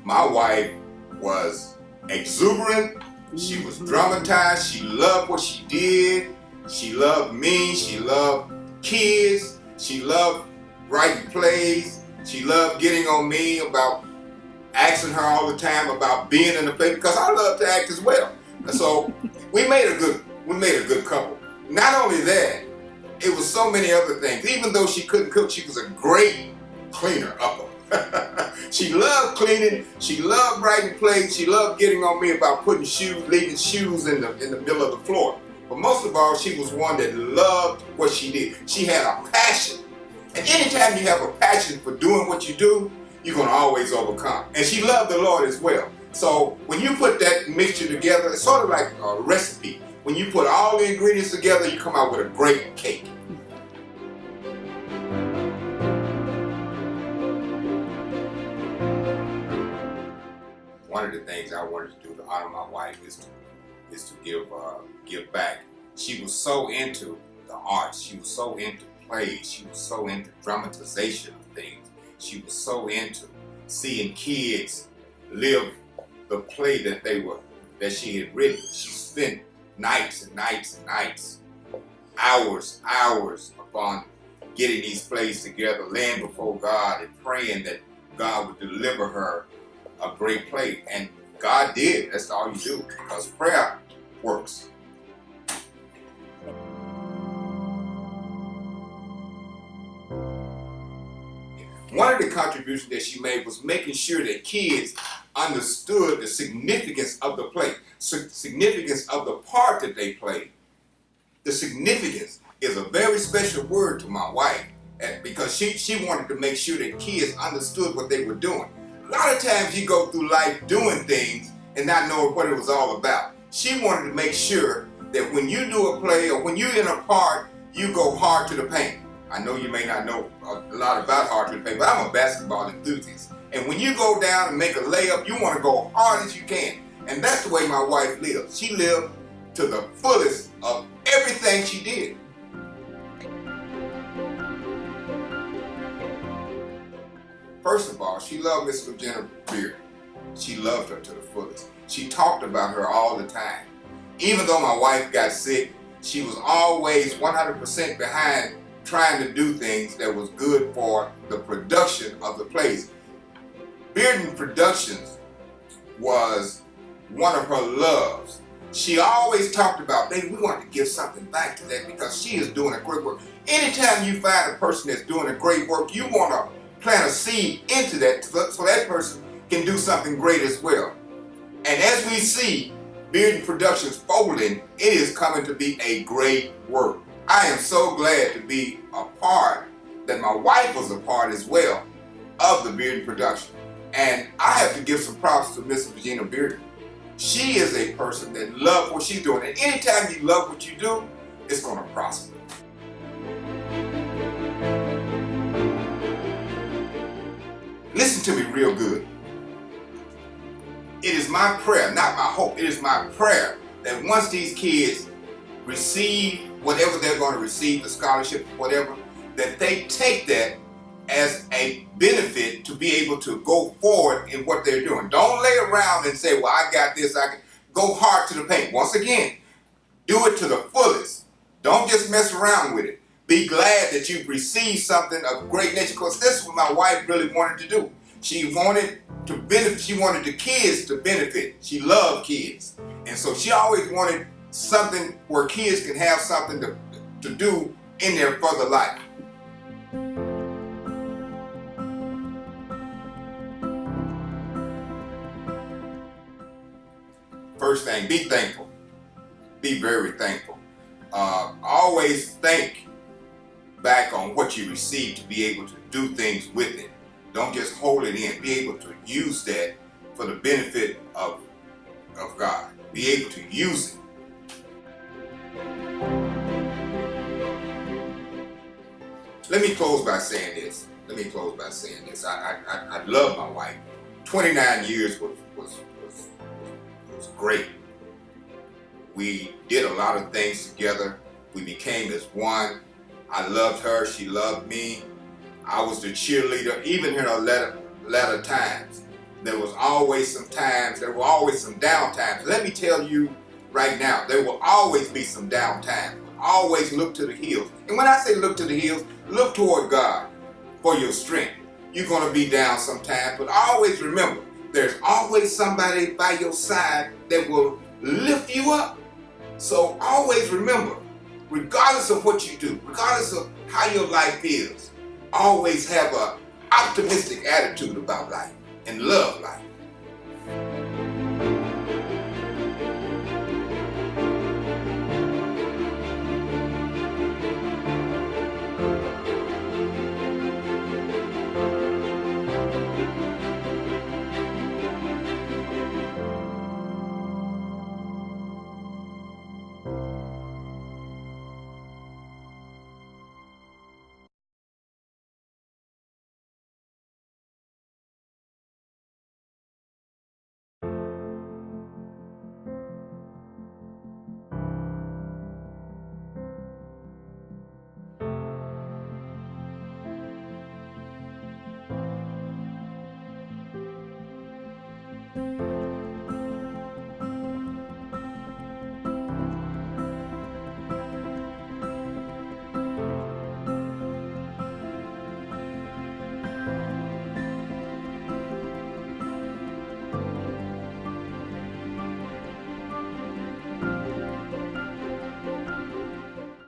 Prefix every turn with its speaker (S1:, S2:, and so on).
S1: My wife was exuberant. She was dramatized. She loved what she did. She loved me. She loved kids. She loved writing plays. She loved getting on me about asking her all the time about being in the play, because I love to act as well. And so we made a good couple. Not only that, it was so many other things. Even though she couldn't cook, she was a great cleaner upper. She loved cleaning. She loved writing plays. She loved getting on me about putting leaving shoes in the middle of the floor. But most of all, she was one that loved what she did. She had a passion. And anytime you have a passion for doing what you do, you're going to always overcome. And she loved the Lord as well. So when you put that mixture together, it's sort of like a recipe. When you put all the ingredients together, you come out with a great cake. One of the things I wanted to do to honor my wife is to give back. She was so into the arts. She was so into plays. She was so into dramatization of things. She was so into seeing kids live the play that she had written. She spent nights and nights and nights, hours upon getting these plays together, laying before God and praying that God would deliver her a great play. And God did. That's all you do, because prayer works. One of the contributions that she made was making sure that kids understood the significance of the play, significance of the part that they played. The significance is a very special word to my wife, because she wanted to make sure that kids understood what they were doing. A lot of times you go through life doing things and not knowing what it was all about. She wanted to make sure that when you do a play or when you're in a part, you go hard to the paint. I know you may not know a lot about hard to the paint, but I'm a basketball enthusiast. And when you go down and make a layup, you want to go hard as you can. And that's the way my wife lived. She lived to the fullest of everything she did. First of all, she loved Miss Virginia Beard. She loved her to the fullest. She talked about her all the time. Even though my wife got sick, she was always 100% behind trying to do things that was good for the production of the plays. Bearden Productions was one of her loves. She always talked about, baby, we want to give something back to that, because she is doing a great work. Anytime you find a person that's doing a great work, you want to plant a seed into that so that person can do something great as well. And as we see Bearden Productions folding, it is coming to be a great work. I am so glad to be a part, that my wife was a part as well, of the Bearden production. And I have to give some props to Miss Virginia Bearden. She is a person that loves what she's doing. And anytime you love what you do, it's going to prosper. Listen to me real good. It is my prayer, not my hope, it is my prayer that once these kids receive whatever they're going to receive, the scholarship, whatever, that they take that as a benefit to be able to go forward in what they're doing. Don't lay around and say, well, I got this, I can. Go hard to the paint. Once again, do it to the fullest. Don't just mess around with it. Be glad that you've received something of great nature, because this is what my wife really wanted to do. She wanted to benefit. She wanted the kids to benefit. She loved kids. And so she always wanted something where kids can have something to do in their further life. First thing, be thankful. Be very thankful. Always think back on what you received to be able to do things with it. Don't just hold it in. Be able to use that for the benefit of God. Be able to use it. Let me close by saying this. I love my wife. 29 years was great. We did a lot of things together. We became as one. I loved her. She loved me. I was the cheerleader, even in her latter times. There was always some times, there were always some down times. Let me tell you right now, there will always be some down times. Always look to the hills. And when I say look to the hills, look toward God for your strength. You're going to be down sometimes, but always remember, there's always somebody by your side that will lift you up. So always remember, regardless of what you do, regardless of how your life is, always have an optimistic attitude about life and love life.